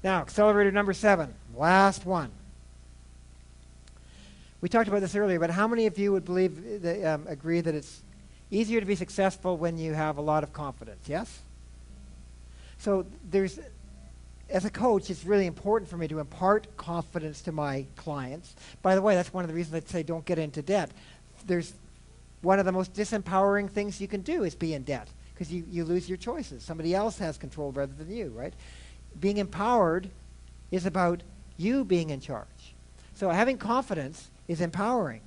Now, accelerator number 7, last one. We talked about this earlier, but how many of you would believe that, agree that it's easier to be successful when you have a lot of confidence? Yes? So as a coach, it's really important for me to impart confidence to my clients. By the way, that's one of the reasons I say don't get into debt. One of the most disempowering things you can do is be in debt, because you lose your choices. Somebody else has control rather than you, right? Being empowered is about you being in charge. So having confidence is empowering.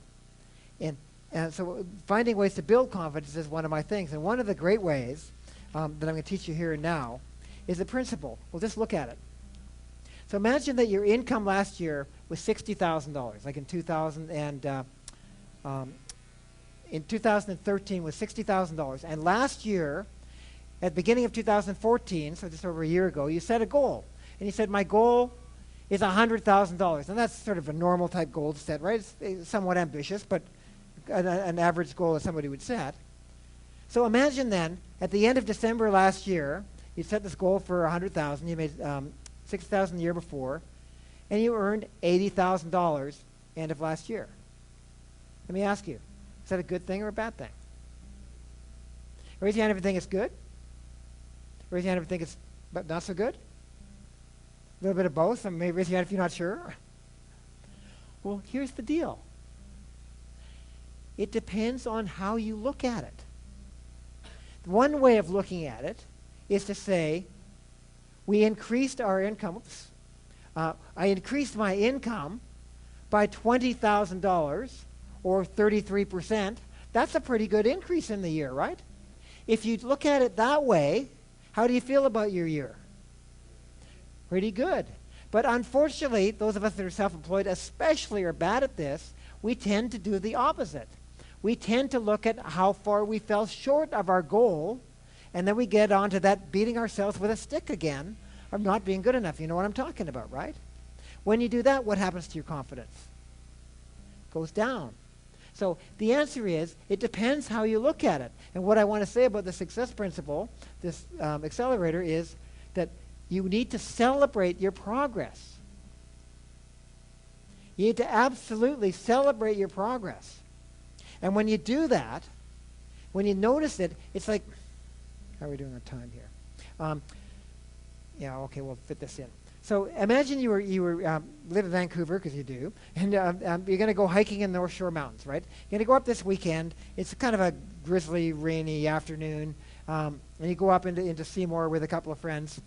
And so finding ways to build confidence is one of my things. And one of the great ways that I'm going to teach you here and now is the principle. Well, just look at it. So imagine that your income last year was $60,000, like in 2013 was $60,000. And last year, at the beginning of 2014, so just over a year ago, you set a goal. And you said, my goal is $100,000. And that's sort of a normal type goal to set, right? It's somewhat ambitious, but an average goal that somebody would set. So imagine then, at the end of December last year, you set this goal for $100,000. You made $60,000 the year before, and you earned $80,000 end of last year. Let me ask you, is that a good thing or a bad thing? Raise your hand if you think it's good. Raise your hand if you think it's not so good. A little bit of both. Maybe raise your hand if you're not sure. Well, here's the deal. It depends on how you look at it. One way of looking at it is to say, we increased our income. I increased my income by $20,000 or 33%. That's a pretty good increase in the year, right? If you look at it that way, how do you feel about your year? Pretty good. But unfortunately, those of us that are self-employed especially are bad at this. We tend to do the opposite. We tend to look at how far we fell short of our goal, and then we get onto that beating ourselves with a stick again of not being good enough. You know what I'm talking about, right? When you do that, what happens to your confidence? It goes down. So the answer is, it depends how you look at it. And what I want to say about the success principle, this accelerator, is that you need to celebrate your progress. You need to absolutely celebrate your progress. And when you do that, when you notice it, it's like, how are we doing on time here? Yeah, okay, we'll fit this in. So imagine you live in Vancouver, because you do, and you're going to go hiking in the North Shore Mountains, right? You're going to go up this weekend. It's kind of a grizzly, rainy afternoon, and you go up into Seymour with a couple of friends,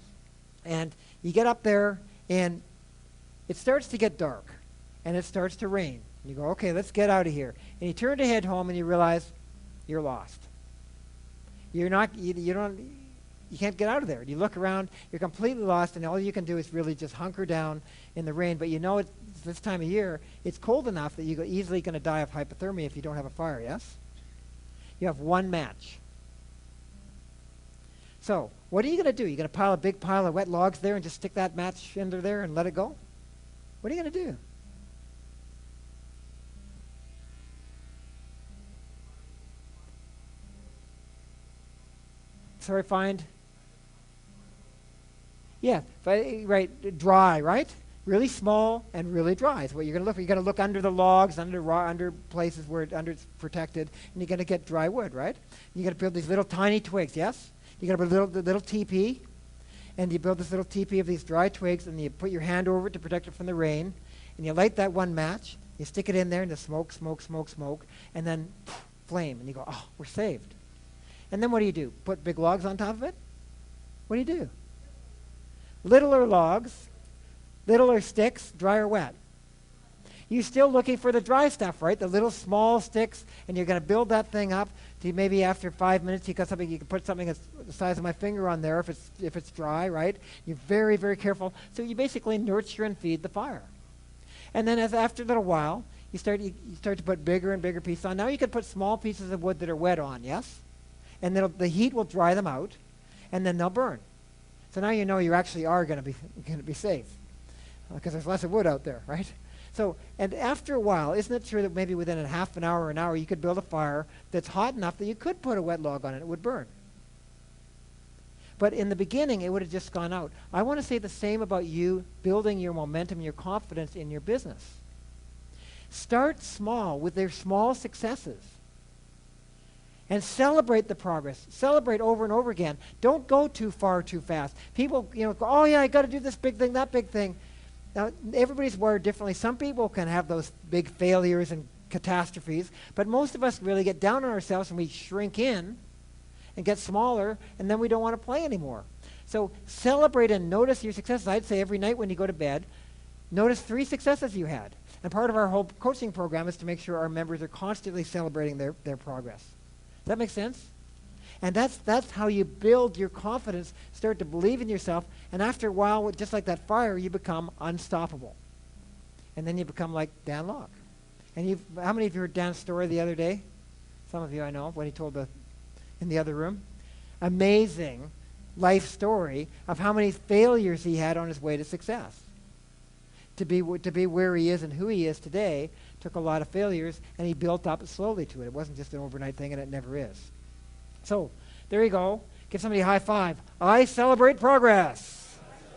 and you get up there, and it starts to get dark, and it starts to rain. And you go, okay, let's get out of here. And you turn to head home, and you realize you're lost. You can't get out of there. You look around, you're completely lost, and all you can do is really just hunker down in the rain. But you know it's this time of year, it's cold enough that you're easily going to die of hypothermia if you don't have a fire, yes? You have one match. So what are you going to do? You're going to pile a big pile of wet logs there and just stick that match into there and let it go? What are you going to do? Sorry, find? Yeah, right, dry, right? Really small and really dry is what you're going to look for. You're going to look under the logs, under places where it's protected, and you're going to get dry wood, right? You're going to build these little tiny twigs, yes? You're going to build a little teepee, and you build this little teepee of these dry twigs, and you put your hand over it to protect it from the rain, and you light that one match, you stick it in there, and the smoke, and then flame, and you go, oh, we're saved. And then what do? Put big logs on top of it? What do? Littler logs, littler sticks, dry or wet. You're still looking for the dry stuff, right? The little small sticks, and you're going to build that thing up to maybe after 5 minutes you can put something that's the size of my finger on there if it's dry, right? You're very, very careful. So you basically nurture and feed the fire. And then after a little while, you start to put bigger and bigger pieces on. Now you can put small pieces of wood that are wet on, yes? And the heat will dry them out, and then they'll burn. So now you know you actually are going to be safe, because there's less of wood out there, right? So, and after a while, isn't it true that maybe within a half an hour or an hour, you could build a fire that's hot enough that you could put a wet log on it, and it would burn? But in the beginning, it would have just gone out. I want to say the same about you building your momentum, your confidence in your business. Start small with their small successes. And celebrate the progress. Celebrate over and over again. Don't go too far too fast. People, go, oh yeah, I got to do this big thing, that big thing. Now, everybody's wired differently. Some people can have those big failures and catastrophes, but most of us really get down on ourselves and we shrink in and get smaller, and then we don't want to play anymore. So celebrate and notice your successes. I'd say every night when you go to bed, notice 3 successes you had. And part of our whole coaching program is to make sure our members are constantly celebrating their progress. Does that make sense? And that's how you build your confidence, start to believe in yourself, and after a while, just like that fire, you become unstoppable. And then you become like Dan Locke. And how many of you heard Dan's story the other day? Some of you I know, when he told in the other room. Amazing life story of how many failures he had on his way to success. To be where he is and who he is today took a lot of failures, and he built up slowly to it. It wasn't just an overnight thing, and it never is. So there you go. Give somebody a high five. I celebrate progress.